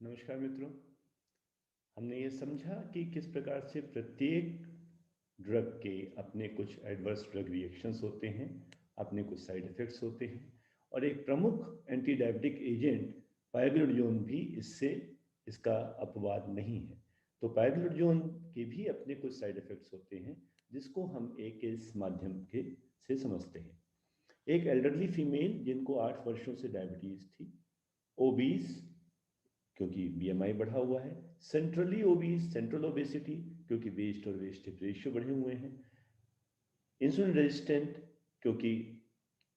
नमस्कार मित्रों। हमने ये समझा कि किस प्रकार से प्रत्येक ड्रग के अपने कुछ एडवर्स ड्रग रिएक्शंस होते हैं, अपने कुछ साइड इफ़ेक्ट्स होते हैं और एक प्रमुख एंटी डायबिटिक एजेंट पायग्लोडियोन भी इससे इसका अपवाद नहीं है। तो पायग्लोडियोन के भी अपने कुछ साइड इफ़ेक्ट्स होते हैं जिसको हम एक इस माध्यम के से समझते हैं। एक एल्डरली फीमेल जिनको 8 वर्षों से डायबिटीज़ थी, ओबीस क्योंकि बीएमआई बढ़ा हुआ है, सेंट्रली ओबीस सेंट्रल ओबेसिटी क्योंकि वेस्ट और वेस्टेज रेशियो बढ़े हुए हैं, इंसुलिन रेजिस्टेंट क्योंकि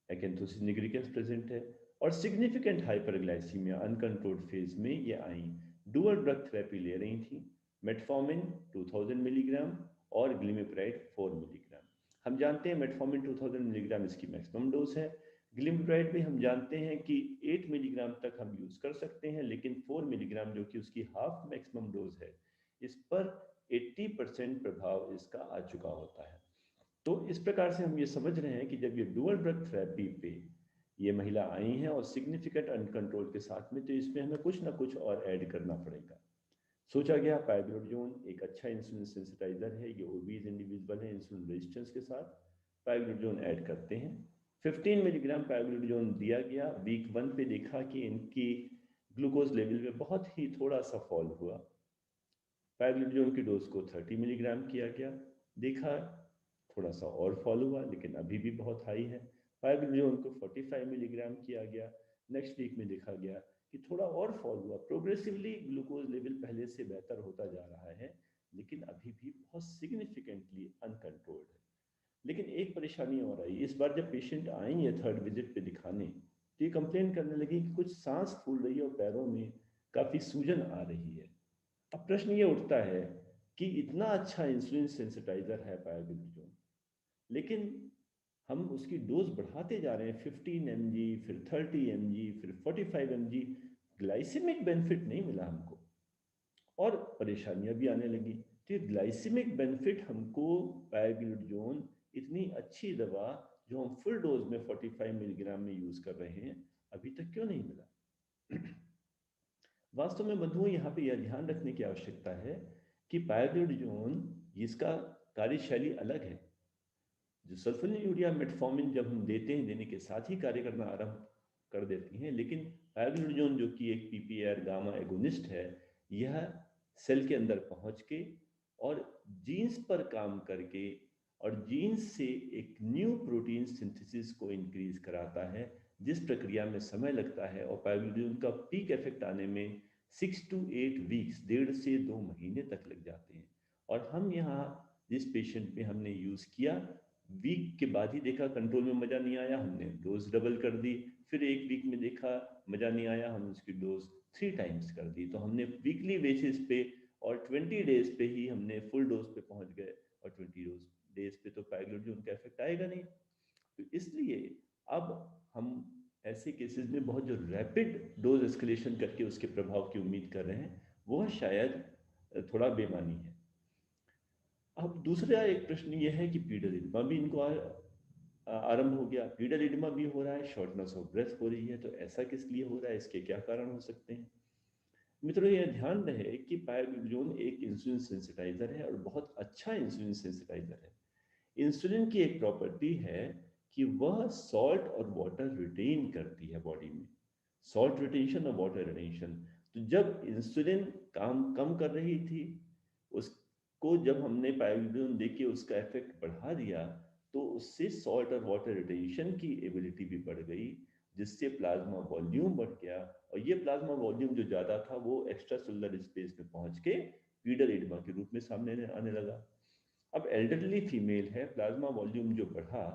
एक्यांथोसिस निग्रिकेंस प्रेजेंट है और सिग्निफिकेंट हाइपरग्लाइसीमिया अनकंट्रोल्ड फेज में ये आई। डुअल ड्रग थेरेपी ले रही थी, मेटफॉर्मिन 2000 मिलीग्राम और ग्लिमिप्राइड 4 मिलीग्राम। हम जानते हैं मेटफॉर्मिन 2000 मिलीग्राम इसकी मैक्सिमम डोज है। ग्लिमिप्राइड भी हम जानते हैं कि 8 मिलीग्राम तक हम यूज कर सकते हैं, लेकिन 4 मिलीग्राम जो कि उसकी हाफ मैक्सिमम डोज है, इस पर 80% प्रभाव इसका आ चुका होता है। तो इस प्रकार से हम ये समझ रहे हैं कि जब ये डुअल ड्रग थेरेपी पे ये महिला आई हैं और सिग्निफिकेंट अनकंट्रोल के साथ में, तो इसमें हमें कुछ ना कुछ और ऐड करना पड़ेगा। सोचा गया पायग्लोडियोन एक अच्छा इंसुलिन सेंसिटाइजर है, ये ओबीज इंडिविजुअल है इंसुलिन रेजिस्टेंस के साथ, पायग्लोडियोन ऐड करते हैं। 15 मिलीग्राम पायग्लोडियोन दिया गया। वीक 1 पे देखा कि इनकी ग्लूकोज लेवल में बहुत ही थोड़ा सा फॉल हुआ। पायग्लोडियोन की डोज को 30 मिलीग्राम किया गया, देखा थोड़ा सा और फॉल हुआ लेकिन अभी भी बहुत हाई है। पायग्लोडियोन को 45 मिलीग्राम किया गया। नेक्स्ट वीक में देखा गया कि थोड़ा और फॉल हुआ, प्रोग्रेसिवली ग्लूकोज लेवल पहले से बेहतर होता जा रहा है, लेकिन अभी भी बहुत सिग्निफिकेंटली अनकंट्रोल्ड है। लेकिन एक परेशानी और आई, इस बार जब पेशेंट आई है थर्ड विजिट पे दिखाने, तो ये कंप्लेन करने लगी कि कुछ सांस फूल रही है और पैरों में काफ़ी सूजन आ रही है। अब प्रश्न ये उठता है कि इतना अच्छा इंसुलिन सेंसिटाइजर है पायग्लोडियोन, लेकिन हम उसकी डोज बढ़ाते जा रहे हैं, 15 mg, फिर 30 mg, फिर 45 mg, ग्लाइसेमिक बेनिफिट नहीं मिला हमको और परेशानियां भी आने लगी। तो ये ग्लाइसेमिक बेनिफिट हमको पायग्लोडियोन इतनी अच्छी दवा जो हम फुल डोज में 45 मिलीग्राम में यूज कर रहे हैं, अभी तक क्यों नहीं मिला? वास्तव में बंधुओं, यहाँ पे यह ध्यान रखने की आवश्यकता है कि पायग्लोडियोन इसका कार्यशैली अलग है। जो सल्फोनिलूरिया मेटफॉर्मिन जब हम देते हैं, देने के साथ ही कार्य करना आरंभ कर देती हैं, लेकिन पायग्लोडियोन जो कि एक पीपीआर गामा एगोनिस्ट है, यह सेल के अंदर पहुंच के और जीन्स पर काम करके और जीन्स से एक न्यू प्रोटीन सिंथेसिस को इंक्रीज कराता है, जिस प्रक्रिया में समय लगता है और पायग्लोडियोन का पीक इफेक्ट आने में 6 to 8 वीक्स, 1.5 से 2 महीने तक लग जाते हैं। और हम यहाँ जिस पेशेंट में हमने यूज़ किया, वीक के बाद ही देखा कंट्रोल में मज़ा नहीं आया, हमने डोज डबल कर दी। फिर एक वीक में देखा मज़ा नहीं आया, हम उसकी डोज 3 टाइम्स कर दी। तो हमने वीकली बेसिस पे और 20 डेज पे ही हमने फुल डोज पे पहुंच गए, और 20 डेज पे तो पायग्लोडियोन का इफेक्ट आएगा नहीं। तो इसलिए अब हम ऐसे केसेस में बहुत जो रैपिड डोज एस्केलेशन करके उसके प्रभाव की उम्मीद कर रहे हैं, वह शायद थोड़ा बेमानी है। अब दूसरा एक प्रश्न ये है कि पीडल इडिमा भी इनको आरंभ हो गया, पीडल इडिमा भी हो रहा है, शॉर्टनेस ऑफ ब्रेथ हो रही है, तो ऐसा किस लिए हो रहा है, इसके क्या कारण हो सकते हैं? मित्रों, यह ध्यान रहे कि पायग्लोडियोन एक इंसुलिन सेंसिटाइजर है और बहुत अच्छा इंसुलिन सेंसिटाइजर है। इंसुलिन की एक प्रॉपर्टी है कि वह सॉल्ट और वाटर रिटेन करती है बॉडी में, सॉल्ट रिटेंशन और वाटर रिटेंशन। तो जब इंसुलिन काम कम कर रही थी, उसको जब हमने पायग्लोडियोन देके उसका इफेक्ट बढ़ा दिया, तो उससे सॉल्ट और वाटर रिटेंशन की एबिलिटी भी बढ़ गई, जिससे प्लाज्मा वॉल्यूम बढ़ गया। और ये प्लाज्मा वॉल्यूम जो ज़्यादा था, वो एक्स्ट्रा सेलुलर स्पेस में पहुंच के पीडल एडिमा के रूप में सामने आने लगा। अब एल्डरली फीमेल है, प्लाज्मा वॉल्यूम जो बढ़ा,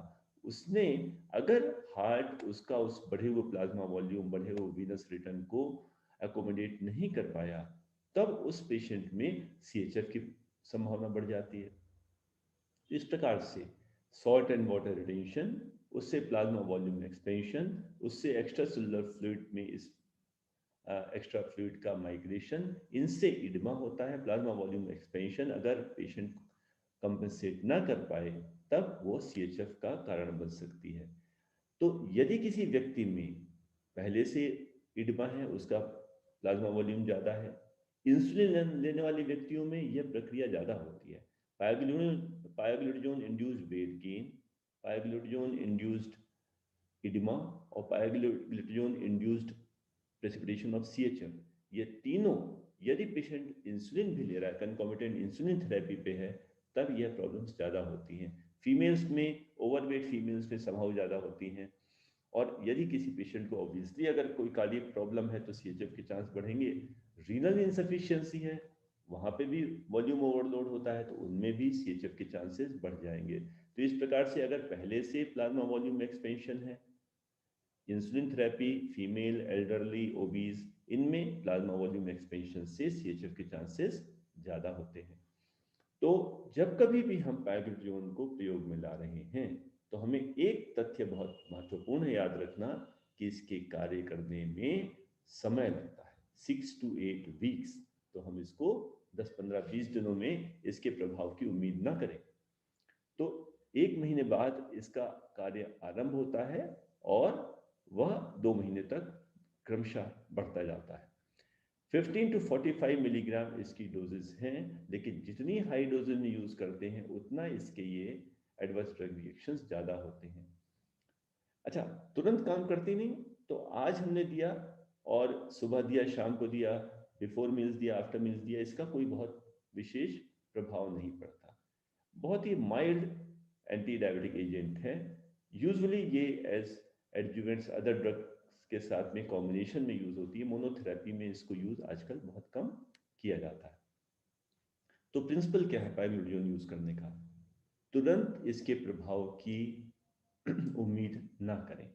उसने अगर हार्ट उसका उस बढ़े हुए प्लाज्मा वॉल्यूम, बढ़े हुए वीनस रिटर्न को एकोमोडेट नहीं कर पाया, तब उस पेशेंट में सीएचएफ की संभावना बढ़ जाती है। इस प्रकार से सॉल्ट एंड वाटर रिटेंशन, उससे प्लाज्मा वॉल्यूम एक्सपेंशन, उससे एक्स्ट्रा सेलुलर फ्लूइड में इस एक्स्ट्रा फ्लूइड का माइग्रेशन, इनसे इडमा होता है। प्लाज्मा वॉल्यूम एक्सपेंशन अगर पेशेंट कंपनसेट ना कर पाए, तब वो सीएचएफ का कारण बन सकती है। तो यदि किसी व्यक्ति में पहले से इडमा है, उसका प्लाज्मा वॉल्यूम ज़्यादा है। इंसुलिन लेने वाले व्यक्तियों में यह प्रक्रिया ज़्यादा होती है। Pioglitazone induced weight gain, pioglitazone induced oedema और pioglitazone induced precipitation of CHF, ये तीनों यदि पेशेंट इंसुलिन भी ले रहा है, कंकॉमिटेंट इंसुलिन थेरेपी पे है, तब यह प्रॉब्लम्स ज़्यादा होती हैं। फीमेल्स में, ओवरवेट फीमेल्स में संभव ज़्यादा होती हैं। और यदि किसी पेशेंट को ऑब्वियसली अगर कोई कार्डियक प्रॉब्लम है तो CHF के चांस बढ़ेंगे। रीनल इंसफिशियंसी है, वहाँ पे भी वॉल्यूम ओवरलोड होता है, तो उनमें भी CHF के चांसेस बढ़ जाएंगे। तो इस प्रकार से अगर पहले से प्लाज्मा वॉल्यूम एक्सपेंशन है, insulin therapy, female, elderly, obese, इनमें प्लाज्मा वॉल्यूम एक्सपेंशन से CHF के चांसेस ज़्यादा होते हैं। तो जब कभी भी हम पायोग्लूटाजोन को प्रयोग में ला रहे हैं तो हमें एक तथ्य बहुत महत्वपूर्ण है याद रखना कि इसके कार्य करने में समय लगता है, 6 to 8 वीक्स। तो हम इसको 10, 15, 20 दिनों में इसके प्रभाव की उम्मीद ना करें। तो 1 महीने बाद इसका कार्य आरंभ होता है और वह 2 महीने तक क्रमशः बढ़ता जाता है। 15 to 45 मिलीग्राम इसकी डोजेस हैं, लेकिन जितनी हाई डोजेज में यूज करते हैं उतना इसके ये एडवर्स ड्रग रिएक्शंस ज़्यादा होते हैं। अच्छा, तुरंत काम करती नहीं, तो आज हमने दिया और सुबह दिया, शाम को दिया, बिफोर मील्स दिया, आफ्टर मील्स दिया, इसका कोई बहुत विशेष प्रभाव नहीं पड़ता। बहुत ही माइल्ड एंटी डायबिटिक एजेंट है। यूजुअली ये एज एडजुवेंट्स अदर ड्रग्स के साथ में कॉम्बिनेशन में यूज होती है। मोनोथेरेपी में इसको यूज आजकल बहुत कम किया जाता है। तो प्रिंसिपल क्या है पायोग्लूटाजोन यूज करने का? तुरंत इसके प्रभाव की उम्मीद ना करें।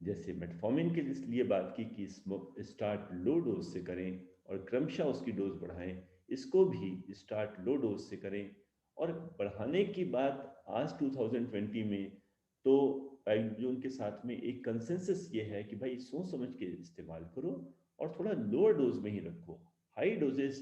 जैसे मेटफॉर्मिन के लिए बात की कि स्टार्ट लो डोज से करें और क्रमशः उसकी डोज बढ़ाएं, इसको भी स्टार्ट लो डोज से करें। और बढ़ाने की बात आज 2020 में तो पायोग्लूटाजोन के साथ में एक कंसेंसस ये है कि भाई सोच समझ के इस्तेमाल करो और थोड़ा लोअर डोज में ही रखो। हाई डोजेस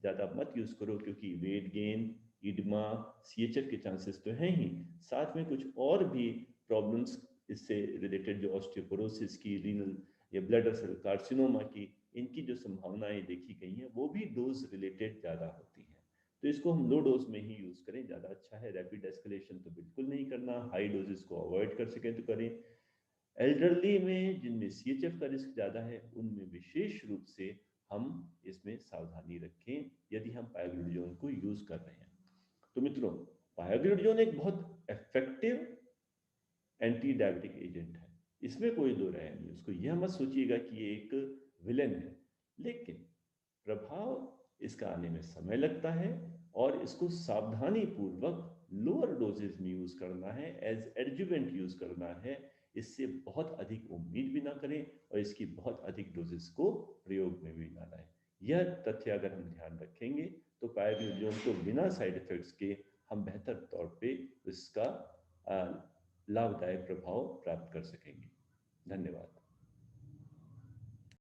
ज़्यादा मत यूज़ करो, क्योंकि वेट गेन, इडमा, CHF के चांसेस तो हैं ही, साथ में कुछ और भी प्रॉब्लम्स इससे रिलेटेड जो ऑस्टियोपोरोसिस की, रीनल या ब्लैडर सेल कार्सिनोमा की, इनकी जो संभावनाएं देखी गई हैं वो भी डोज रिलेटेड ज़्यादा होती हैं। तो इसको हम लो डोज में ही यूज़ करें, ज़्यादा अच्छा है। रैपिड एस्केलेशन तो बिल्कुल नहीं करना, हाई डोजेस को अवॉइड कर सकें तो करें। एल्डरली में जिनमें CHF का रिस्क ज़्यादा है, उनमें विशेष रूप से हम इसमें सावधानी रखें यदि हम पायोग्लूटाजोन को यूज़ कर रहे हैं। तो मित्रों, पायोग्लूटाजोन एक बहुत इफेक्टिव एंटी डायबिटिक एजेंट है, इसमें कोई दो राय नहीं। उसको यह मत सोचिएगा कि ये एक विलेन है, लेकिन प्रभाव इसका आने में समय लगता है और इसको सावधानी पूर्वक लोअर डोजेज में यूज करना है, एज एडजुवेंट यूज करना है। इससे बहुत अधिक उम्मीद भी ना करें और इसकी बहुत अधिक डोजेस को प्रयोग में भी ना लाएं। यह तथ्य अगर हम ध्यान रखेंगे तो पायोग्लूटाजोन को बिना साइड इफेक्ट्स के हम बेहतर तौर पे इसका लाभदायक प्रभाव प्राप्त कर सकेंगे। धन्यवाद।